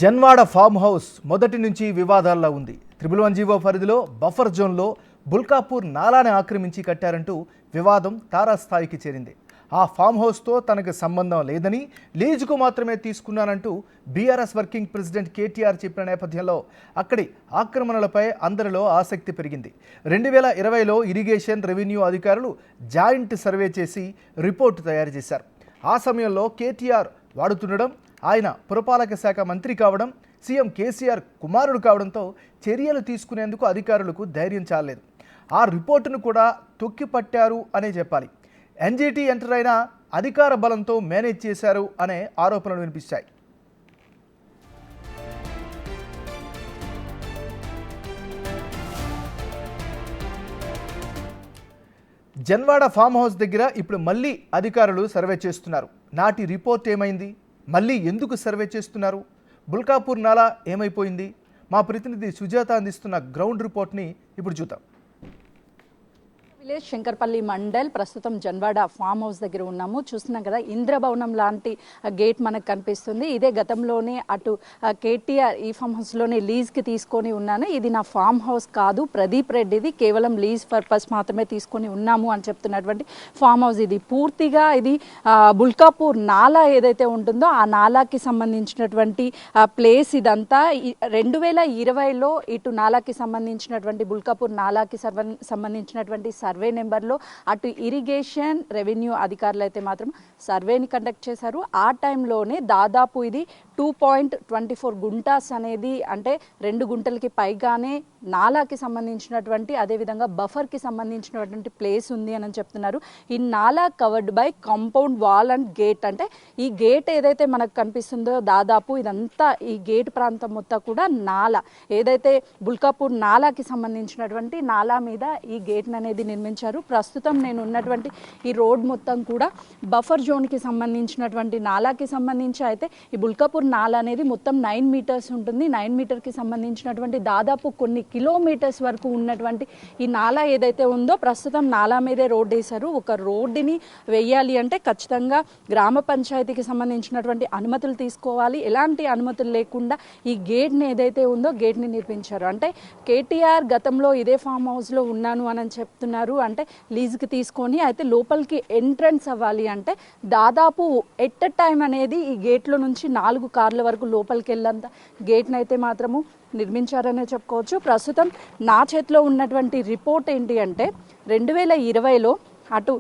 Janwada farm house మొదటి నుంచి వివాదాల్లో ఉంది. 111 పరిధిలో బఫర్ జోన్లో బుల్కాపూర్ నాలాని ఆక్రమించి కట్టారంటూ వివాదం తారాస్థాయికి చేరింది. ఆ ఫామ్ హౌస్తో తనకు సంబంధం లేదని, లీజుకు మాత్రమే తీసుకున్నానంటూ బీఆర్ఎస్ వర్కింగ్ ప్రెసిడెంట్ కేటీఆర్ చెప్పిన నేపథ్యంలో అక్కడి ఆక్రమణలపై అందరిలో ఆసక్తి పెరిగింది. 2020లో ఇరిగేషన్, రెవెన్యూ అధికారులు జాయింట్ సర్వే చేసి రిపోర్టు తయారు చేశారు. ఆ సమయంలో కేటీఆర్ వాడుతుండడం, ఆయన పురపాలక శాఖ మంత్రి కావడం, సీఎం కేసీఆర్ కుమారుడు కావడంతో చర్యలు తీసుకునేందుకు అధికారులకు ధైర్యం చాలలేదు. ఆ రిపోర్టును కూడా తొక్కిపట్టారు అనే చెప్పాలి. ఎన్జీటీ ఎంటర్ అయినా అధికార బలంతో మేనేజ్ చేశారు అనే ఆరోపణలు వినిపించాయి. జన్వాడ ఫామ్ హౌస్ దగ్గర ఇప్పుడు మళ్ళీ అధికారులు సర్వే చేస్తున్నారు. నాటి రిపోర్ట్ ఏమైంది? మళ్ళీ ఎందుకు సర్వే చేస్తున్నారు? బుల్కాపూర్ నాలా ఏమైపోయింది? మా ప్రతినిధి సుజాత అందిస్తున్న గ్రౌండ్ రిపోర్ట్ని ఇప్పుడు చూద్దాం. విలేజ్ శంకర్పల్లి మండల్, ప్రస్తుతం జన్వాడ ఫామ్ హౌస్ దగ్గర ఉన్నాము. చూస్తున్నాం కదా, ఇంద్రభవనం లాంటి గేట్ మనకు కనిపిస్తుంది. ఇదే గతంలోనే అటు కేటీఆర్ ఈ ఫామ్ హౌస్లోనే లీజ్కి తీసుకొని ఉన్నాను. ఇది నా ఫామ్ హౌస్ కాదు, ప్రదీప్ రెడ్డిది, కేవలం లీజ్ పర్పస్ మాత్రమే తీసుకొని ఉన్నాము అని చెప్తున్నటువంటి ఫామ్ హౌస్ ఇది. పూర్తిగా ఇది బుల్కాపూర్ నాలా ఏదైతే ఉంటుందో ఆ నాలాకి సంబంధించినటువంటి ప్లేస్ ఇదంతా. 2020లో ఇటు నాలాకి సంబంధించినటువంటి బుల్కాపూర్ నాలాకి సంబంధించినటువంటి సర్వే నెంబర్లో అటు ఇరిగేషన్, రెవెన్యూ అధికారులు అయితే మాత్రం సర్వేని కండక్ట్ చేశారు. ఆ టైంలోనే దాదాపు ఇది 2.24 గుంటాస్ అనేది, అంటే 2 గుంటలకి పైగానే నాలాకి సంబంధించినటువంటి, అదేవిధంగా బఫర్కి సంబంధించినటువంటి ప్లేస్ ఉంది అని చెప్తున్నారు. ఈ నాలా covered by compound wall and gate. అంటే ఈ గేట్ ఏదైతే మనకు కనిపిస్తుందో దాదాపు ఇదంతా ఈ గేట్ ప్రాంతం మొత్తం కూడా నాలా, ఏదైతే బుల్కాపూర్ నాలాకి సంబంధించినటువంటి నాలా మీద ఈ గేట్ అనేది నిర్మించారు. ప్రస్తుతం నేను ఉన్నటువంటి ఈ రోడ్ మొత్తం కూడా బఫర్ జోన్కి సంబంధించినటువంటి నాలాకి సంబంధించి అయితే ఈ బుల్కాపూర్ నాలా అనేది మొత్తం 9 మీటర్స్ ఉంటుంది. 9 మీటర్కి సంబంధించినటువంటి దాదాపు కొన్ని కిలోమీటర్స్ వరకు ఉన్నటువంటి ఈ నాలా ఏదైతే ఉందో ప్రస్తుతం నాలా మీదే రోడ్ వేశారు. ఒక రోడ్డుని వేయాలి అంటే ఖచ్చితంగా గ్రామ పంచాయతీకి సంబంధించినటువంటి అనుమతులు తీసుకోవాలి. ఎలాంటి అనుమతులు లేకుండా ఈ గేట్ని ఏదైతే ఉందో గేట్ని నిర్మించారు. అంటే కేటీఆర్ గతంలో ఇదే ఫామ్ హౌస్లో ఉన్నాను అని చెప్తున్నారు. అంటే లీజుకి తీసుకొని అయితే లోపలికి ఎంట్రన్స్ అవ్వాలి అంటే దాదాపు ఎట్ ఎ టైం అనేది ఈ గేట్లో నుంచి 4 కార్ల వరకు లోపలికి వెళ్ళేంత గేట్ని అయితే మాత్రము నిర్మించారనే చెప్పుకోవచ్చు. ప్రస్తుతం నా చేతిలో ఉన్నటువంటి రిపోర్ట్ ఏంటి అంటే 2020లో అటు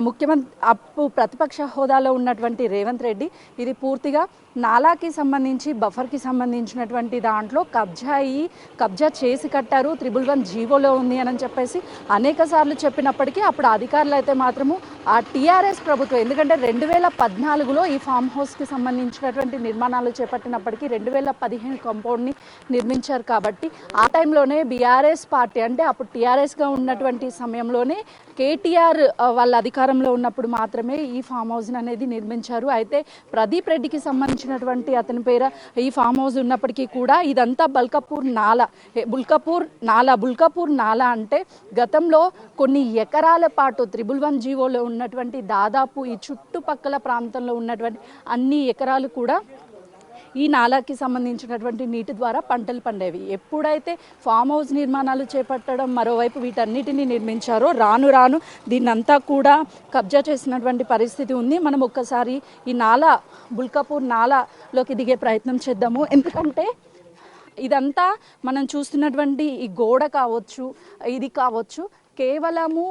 ముఖ్యమంత్రి ప్రతిపక్ష హోదాలో ఉన్నటువంటి రేవంత్ రెడ్డి ఇది పూర్తిగా నాలాకి సంబంధించి బఫర్కి సంబంధించినటువంటి దాంట్లో కబ్జా చేసి కట్టారు, 111 జీవోలో ఉంది అని చెప్పేసి అనేక సార్లు చెప్పినప్పటికీ అప్పుడు అధికారులు అయితే మాత్రము ఆ టీఆర్ఎస్ ప్రభుత్వం, ఎందుకంటే 2014లో ఈ ఫామ్ హౌస్కి సంబంధించినటువంటి నిర్మాణాలు చేపట్టినప్పటికీ 2015 కాంపౌండ్ని నిర్మించారు. కాబట్టి ఆ టైంలోనే బీఆర్ఎస్ పార్టీ, అంటే అప్పుడు టీఆర్ఎస్గా ఉన్నటువంటి సమయంలోనే కేటీఆర్ వాళ్ళ అధికారంలో ఉన్నప్పుడు మాత్రమే ఈ ఫామ్ హౌస్ అనేది నిర్మించారు. అయితే ప్రదీప్ రెడ్డికి సంబంధించినటువంటి అతని పేర ఈ ఫామ్ హౌస్ ఉన్నప్పటికీ కూడా ఇదంతా బుల్కాపూర్ నాలా అంటే గతంలో కొన్ని ఎకరాల పాటు 111 జీవోలో ఉన్నటువంటి దాదాపు ఈ చుట్టుపక్కల ప్రాంతంలో ఉన్నటువంటి అన్ని ఎకరాలు కూడా ఈ నాలాకి సంబంధించినటువంటి నీటి ద్వారా పంటలు పండేవి. ఎప్పుడైతే ఫామ్ హౌస్ నిర్మాణాలు చేపట్టడం, మరోవైపు వీటన్నిటిని నిర్మించారో రాను రాను దీన్నంతా కూడా కబ్జా చేసినటువంటి పరిస్థితి ఉంది. మనం ఒక్కసారి ఈ బుల్కాపూర్ నాలాలోకి దిగే ప్రయత్నం చేద్దాము. ఎందుకంటే ఇదంతా మనం చూస్తున్నటువంటి ఈ గోడ కావచ్చు, ఇది కావచ్చు, కేవలము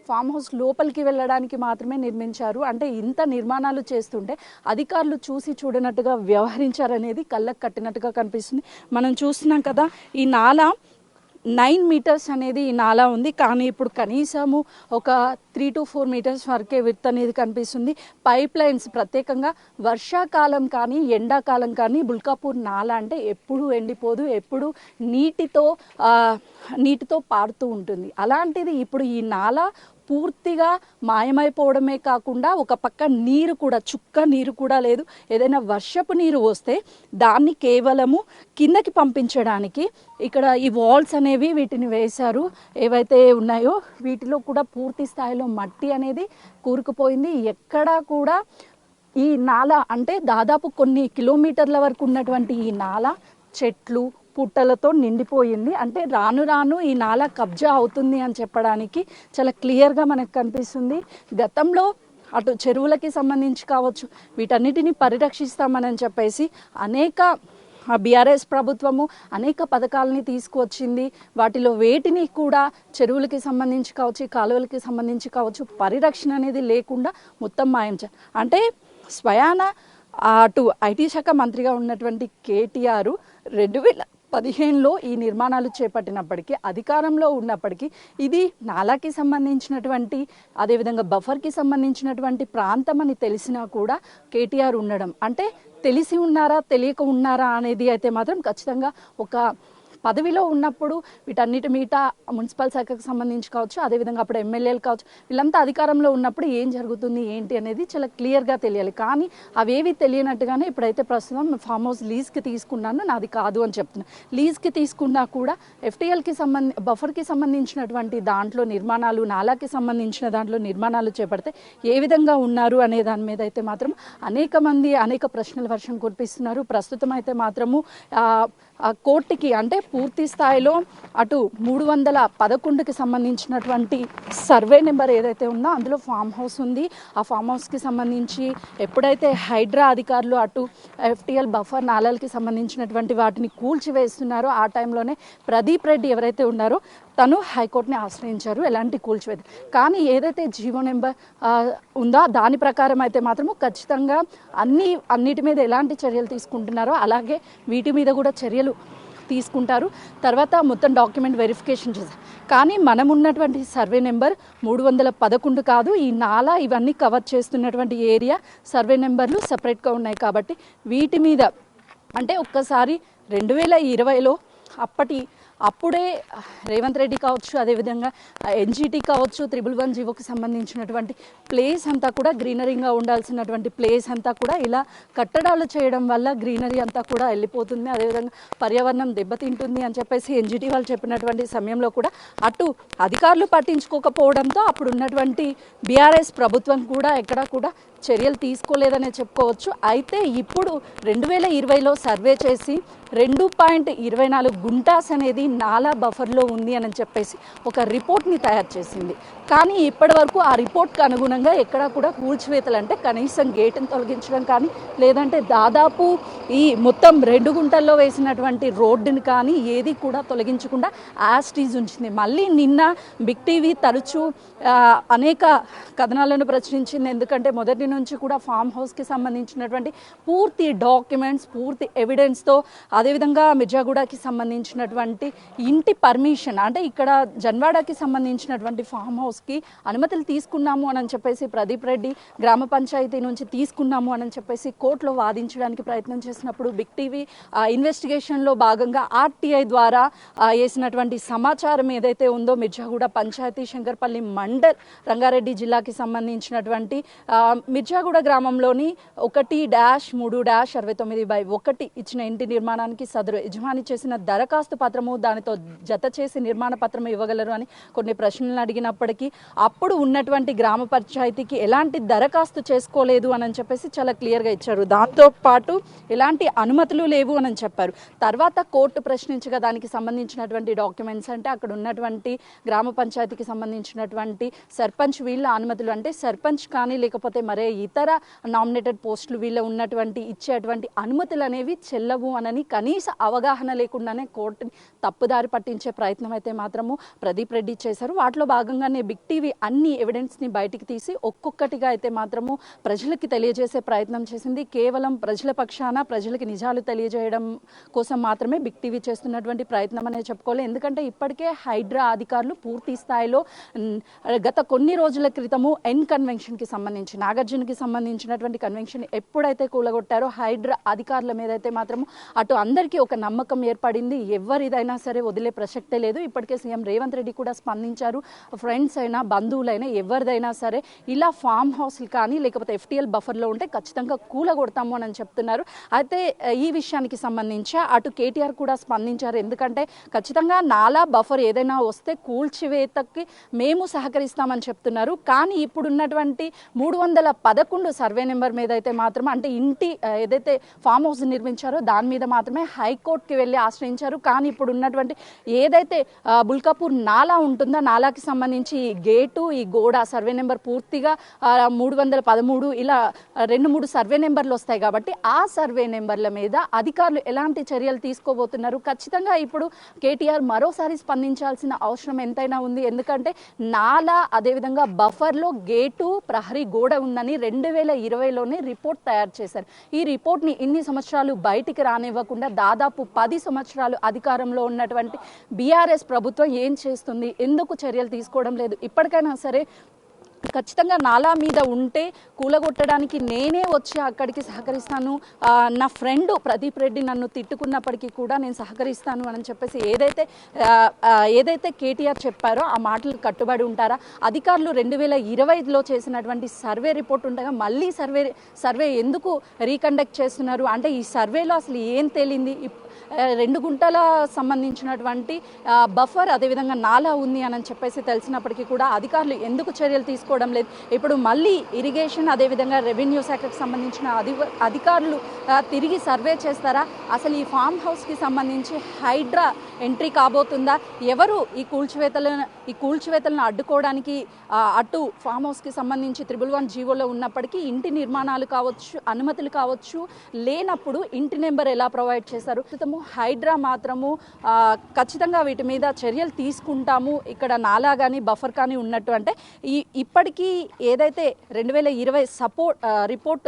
ఫామ్ హౌస్ లోపలికి వెళ్ళడానికి మాత్రమే నిర్మించారు. అంటే ఇంత నిర్మాణాలు చేస్తుంటే అధికారులు చూసి చూడనట్టుగా వ్యవహరించారనేది కళ్ళకు కట్టినట్టుగా కనిపిస్తుంది. మనం చూస్తున్నాం కదా, ఈ నాలా 9 మీటర్స్ అనేది ఈ నాలా ఉంది. కానీ ఇప్పుడు కనీసము ఒక 3 to 4 మీటర్స్ వరకే విడ్త్ అనేది కనిపిస్తుంది. పైప్ లైన్స్ ప్రత్యేకంగా వర్షాకాలం కానీ ఎండాకాలం కానీ బుల్కాపూర్ నాలా అంటే ఎప్పుడు ఎండిపోదు, ఎప్పుడు నీటితో పారుతూ ఉంటుంది. అలాంటిది ఇప్పుడు ఈ నాలా పూర్తిగా మాయమైపోవడమే కాకుండా ఒక పక్క నీరు కూడా, చుక్క నీరు కూడా లేదు. ఏదైనా వర్షపు నీరు వస్తే దాన్ని కేవలము కిందకి పంపించడానికి ఇక్కడ ఈ వాల్స్ అనేవి వీటిని వేశారు. ఏవైతే ఉన్నాయో వీటిలో కూడా పూర్తి స్థాయిలో మట్టి అనేది కూరుకుపోయింది. ఎక్కడా కూడా ఈ నాల అంటే దాదాపు కొన్ని కిలోమీటర్ల వరకు ఉన్నటువంటి ఈ నాల చెట్లు పుట్టలతో నిండిపోయింది. అంటే రాను రాను ఈ నాల కబ్జా అవుతుంది అని చెప్పడానికి చాలా క్లియర్గా మనకు కనిపిస్తుంది. గతంలో అటు చెరువులకి సంబంధించి కావచ్చు, వీటన్నిటిని పరిరక్షిస్తామని చెప్పేసి అనేక బీఆర్ఎస్ ప్రభుత్వము అనేక పథకాలని తీసుకువచ్చింది. వాటిలో వేటిని కూడా చెరువులకి సంబంధించి కావచ్చు, కాలువలకి సంబంధించి కావచ్చు, పరిరక్షణ అనేది లేకుండా మొత్తం మాయం అంటే స్వయాన అటు ఐటీ శాఖ మంత్రిగా ఉన్నటువంటి కేటీఆర్ 2015లో ఈ నిర్మాణాలు చేపట్టినప్పటికీ, అధికారంలో ఉన్నప్పటికీ ఇది నాలాకి సంబంధించినటువంటి అదేవిధంగా బఫర్కి సంబంధించినటువంటి ప్రాంతం అని తెలిసినా కూడా కేటీఆర్ ఉండడం అంటే తెలిసి ఉన్నారా తెలియక ఉన్నారా అనేది అయితే మాత్రం ఖచ్చితంగా ఒక పదవిలో ఉన్నప్పుడు వీటన్నిటి మీట మున్సిపల్ శాఖకు సంబంధించి కావచ్చు, అదేవిధంగా అప్పుడు ఎమ్మెల్యేలు కావచ్చు, వీళ్ళంతా అధికారంలో ఉన్నప్పుడు ఏం జరుగుతుంది ఏంటి అనేది చాలా క్లియర్గా తెలియాలి. కానీ అవేవి తెలియనట్టుగానే ఇప్పుడైతే ప్రస్తుతం ఫామ్ హౌస్ లీజ్కి తీసుకున్నాను, నాది కాదు అని చెప్తున్నాను. లీజ్కి తీసుకున్నా కూడా FTLకి బఫర్కి సంబంధించినటువంటి దాంట్లో నిర్మాణాలు, నాలాకి సంబంధించిన దాంట్లో నిర్మాణాలు చేపడితే ఏ విధంగా ఉన్నారు అనే దాని మీద అయితే మాత్రం అనేక మంది అనేక ప్రశ్నల వర్షం కురిపిస్తున్నారు. ప్రస్తుతం అయితే మాత్రము కోర్టుకి అంటే పూర్తి స్థాయిలో అటు 311కి సంబంధించినటువంటి సర్వే నెంబర్ ఏదైతే ఉందో అందులో ఫామ్ హౌస్ ఉంది. ఆ ఫామ్ హౌస్కి సంబంధించి ఎప్పుడైతే హైడ్రా అధికారులు అటు FTL బఫర్ నాలలకి సంబంధించినటువంటి వాటిని కూల్చివేస్తున్నారో ఆ టైంలోనే ప్రదీప్ రెడ్డి ఎవరైతే ఉన్నారో తను హైకోర్టుని ఆశ్రయించారు ఎలాంటి కూల్చివేత. కానీ ఏదైతే జీవో నెంబర్ ఉందో దాని ప్రకారం అయితే మాత్రము ఖచ్చితంగా అన్నిటి మీద ఎలాంటి చర్యలు తీసుకుంటున్నారో అలాగే వీటి మీద కూడా చర్యలు తీసుకుంటారు. తర్వాత మొత్తం డాక్యుమెంట్ వెరిఫికేషన్ చేశారు. కానీ మనం ఉన్నటువంటి సర్వే నెంబర్ 311 కాదు. ఈ నాలా ఇవన్నీ కవర్ చేస్తున్నటువంటి ఏరియా సర్వే నెంబర్లు సపరేట్గా ఉన్నాయి. కాబట్టి వీటి మీద అంటే ఒక్కసారి 2020లో అప్పుడే రేవంత్ రెడ్డి కావచ్చు, అదేవిధంగా NGT కావచ్చు, 111 జీవోకి సంబంధించినటువంటి ప్లేస్ అంతా కూడా గ్రీనరీగా ఉండాల్సినటువంటి ప్లేస్ అంతా కూడా ఇలా కట్టడాలు చేయడం వల్ల గ్రీనరీ అంతా కూడా వెళ్ళిపోతుంది, అదేవిధంగా పర్యావరణం దెబ్బతింటుంది అని చెప్పేసి NGT వాళ్ళు చెప్పినటువంటి సమయంలో కూడా అటు అధికారులు పట్టించుకోకపోవడంతో అప్పుడు ఉన్నటువంటి BRS ప్రభుత్వం కూడా ఎక్కడా కూడా చర్యలు తీసుకోలేదనే చెప్పుకోవచ్చు. అయితే ఇప్పుడు 2020లో సర్వే చేసి 2.24 గుంటాస్ అనేది నాలా బఫర్లో ఉంది అని చెప్పేసి ఒక రిపోర్ట్ని తయారు చేసింది. కానీ ఇప్పటి వరకు ఆ రిపోర్ట్కి అనుగుణంగా ఎక్కడా కూడా కూల్చివేతలు అంటే కనీసం గేటును తొలగించడం కానీ లేదంటే దాదాపు ఈ మొత్తం 2 గుంటల్లో వేసినటువంటి రోడ్డుని కానీ ఏది కూడా తొలగించకుండా యాస్టీజ్ ఉంచింది. మళ్ళీ నిన్న బిగ్ టీవీ తరచూ అనేక కథనాలను ప్రచురించింది. ఎందుకంటే మొదటి నుంచి కూడా ఫామ్ హౌస్కి సంబంధించినటువంటి పూర్తి డాక్యుమెంట్స్, పూర్తి ఎవిడెన్స్తో, అదేవిధంగా మిర్జాగూడకి సంబంధించినటువంటి ఇంటి పర్మిషన్ అంటే ఇక్కడ జన్వాడకి సంబంధించినటువంటి ఫామ్ హౌస్కి అనుమతులు తీసుకున్నాము అని చెప్పేసి ప్రదీప్ రెడ్డి గ్రామ పంచాయతీ నుంచి తీసుకున్నాము అని చెప్పేసి కోర్టులో వాదించడానికి ప్రయత్నం చేసినప్పుడు బిగ్ టీవీ ఇన్వెస్టిగేషన్లో భాగంగా RTI ద్వారా వేసినటువంటి సమాచారం ఏదైతే ఉందో మిర్జాగూడ పంచాయతీ శంకర్పల్లి మండల్ రంగారెడ్డి జిల్లాకి సంబంధించినటువంటి మిర్జాగూడ గ్రామంలోని 1-3-69/1 ఇచ్చిన ఇంటి నిర్మాణానికి సదరు యజమాని చేసిన దరఖాస్తు పత్రము దానితో జత చేసి నిర్మాణ పత్రం ఇవ్వగలరు అని కొన్ని ప్రశ్నలు అడిగినప్పటికీ అప్పుడు ఉన్నటువంటి గ్రామ పంచాయతీకి ఎలాంటి దరఖాస్తు చేసుకోలేదు అని చెప్పేసి చాలా క్లియర్గా ఇచ్చారు. దాంతోపాటు ఎలాంటి అనుమతులు లేవు అని చెప్పారు. తర్వాత కోర్టు ప్రశ్నించగా దానికి సంబంధించినటువంటి డాక్యుమెంట్స్ అంటే అక్కడ ఉన్నటువంటి గ్రామ పంచాయతీకి సంబంధించినటువంటి సర్పంచ్ వీళ్ళ అనుమతులు అంటే సర్పంచ్ కానీ లేకపోతే మరే ఇతర నామినేటెడ్ పోస్టులు వీళ్ళ ఉన్నటువంటి ఇచ్చేటువంటి అనుమతులు అనేవి చెల్లవు అనని కనీస అవగాహన లేకుండానే కోర్టుని తప్పుదారి పట్టించే ప్రయత్నం అయితే మాత్రము ప్రదీప్ రెడ్డి చేశారు. వాటిలో భాగంగానే బిగ్ టీవీ అన్ని ఎవిడెన్స్ని బయటికి తీసి ఒక్కొక్కటిగా అయితే మాత్రము ప్రజలకి తెలియజేసే ప్రయత్నం చేసింది. కేవలం ప్రజల పక్షాన ప్రజలకి నిజాలు తెలియజేయడం కోసం మాత్రమే బిగ్ టీవీ చేస్తున్నటువంటి ప్రయత్నం అనే చెప్పుకోవాలి. ఎందుకంటే ఇప్పటికే హైడ్రా అధికారులు పూర్తి స్థాయిలో గత కొన్ని రోజుల క్రితము కన్వెన్షన్కి సంబంధించి నాగార్జునకి సంబంధించినటువంటి కన్వెన్షన్ ఎప్పుడైతే కూలగొట్టారో హైడ్రా అధికారుల మీద అయితే మాత్రం అటు అందరికీ ఒక నమ్మకం ఏర్పడింది. ఎవరిదైనా సరే వదిలే ప్రసక్తే లేదు. ఇప్పటికే సీఎం రేవంత్ రెడ్డి కూడా స్పందించారు. ఫ్రెండ్స్ అయినా బంధువులైనా ఎవరిదైనా సరే ఇలా ఫామ్ హౌస్లు కానీ లేకపోతే FTL బఫర్లో ఉంటే ఖచ్చితంగా కూలగొడతాము అని చెప్తున్నారు. అయితే ఈ విషయానికి సంబంధించి అటు కేటీఆర్ కూడా స్పందించారు. ఎందుకంటే ఖచ్చితంగా నాలా బఫర్ ఏదైనా వస్తే కూల్చివేతకి మేము సహకరిస్తామని చెప్తున్నారు. కానీ ఇప్పుడున్నటువంటి 311 సర్వే నెంబర్ మీద అయితే మాత్రం అంటే ఇంటి ఏదైతే ఫామ్ హౌస్ నిర్మించారో దాని మీద మాత్రమే హైకోర్టుకి వెళ్ళి ఆశ్రయించారు. కానీ ఇప్పుడు ఉన్నటువంటి ఏదైతే బుల్కాపూర్ నాలా ఉంటుందో నాలాకి సంబంధించి ఈ గేటు ఈ గోడ సర్వే నెంబర్ పూర్తిగా 313 ఇలా 2-3 సర్వే నెంబర్లు వస్తాయి. కాబట్టి ఆ సర్వే నెంబర్ల మీద అధికారులు ఎలాంటి చర్యలు తీసుకోబోతున్నారు? ఖచ్చితంగా ఇప్పుడు కేటీఆర్ మరోసారి స్పందించాల్సిన అవసరం ఎంతైనా ఉంది. ఎందుకంటే నాలా అదేవిధంగా బఫర్లో గేటు ప్రహరీ గోడ ఉందని 2020లోనే రిపోర్ట్ తయారు చేశారు. ఈ రిపోర్ట్ని ఇన్ని సంవత్సరాలు బయటికి రానివ్వకుండా దాదాపు 10 సంవత్సరాలు అధికారంలో ఉన్నటువంటి BRS ప్రభుత్వం ఏం చేస్తుంది? ఎందుకు చర్యలు తీసుకోవడం లేదు? ఇప్పటికైనా సరే ఖచ్చితంగా నాలా మీద ఉంటే కూలగొట్టడానికి నేనే వచ్చి అక్కడికి సహకరిస్తాను, నా ఫ్రెండ్ ప్రదీప్ రెడ్డి నన్ను తిట్టుకున్నప్పటికీ కూడా నేను సహకరిస్తాను అని చెప్పేసి ఏదైతే కేటీఆర్ చెప్పారో ఆ మాటలు కట్టుబడి ఉంటారా? అధికారులు 2020లో చేసినటువంటి సర్వే రిపోర్ట్ ఉండగా మళ్ళీ సర్వే ఎందుకు రీకండక్ట్ చేస్తున్నారు? అంటే ఈ సర్వేలో అసలు ఏం తేలింది? 2 గుంటల సంబంధించినటువంటి బఫర్ అదేవిధంగా నాలా ఉంది అని చెప్పేసి తెలిసినప్పటికీ కూడా అధికారులు ఎందుకు చర్యలు తీసుకోవడం లేదు? ఇప్పుడు మళ్ళీ ఇరిగేషన్ అదేవిధంగా రెవెన్యూ శాఖకు సంబంధించిన అధికారులు తిరిగి సర్వే చేస్తారా? అసలు ఈ ఫామ్ హౌస్కి సంబంధించి హైడ్రా ఎంట్రీ కాబోతుందా? ఎవరు ఈ కూల్చివేతలను అడ్డుకోవడానికి అటు ఫామ్ హౌస్కి సంబంధించి 111 జీవోలో ఉన్నప్పటికీ ఇంటి నిర్మాణాలు కావచ్చు అనుమతులు కావచ్చు లేనప్పుడు ఇంటి నెంబర్ ఎలా ప్రొవైడ్ చేశారు? హైడ్రా మాత్రము ఖచ్చితంగా వీటి మీద చర్యలు తీసుకుంటాము, ఇక్కడ నాలా కానీ బఫర్ కానీ ఉన్నట్టు అంటే ఇప్పటికీ ఏదైతే 2020 రిపోర్ట్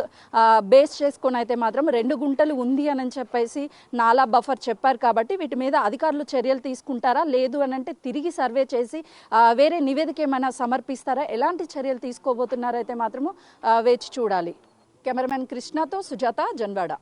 బేస్ చేసుకొని అయితే మాత్రం 2 గుంటలు ఉంది అని చెప్పేసి నాలా బఫర్ చెప్పారు. కాబట్టి వీటి మీద అధికారులు చర్యలు తీసుకుంటారా? లేదు అని అంటే తిరిగి సర్వే చేసి వేరే నివేదిక ఏమైనా సమర్పిస్తారా? ఎలాంటి చర్యలు తీసుకోబోతున్నారైతే మాత్రము వేచి చూడాలి. కెమెరామెన్ కృష్ణతో సుజాత, జన్వాడ.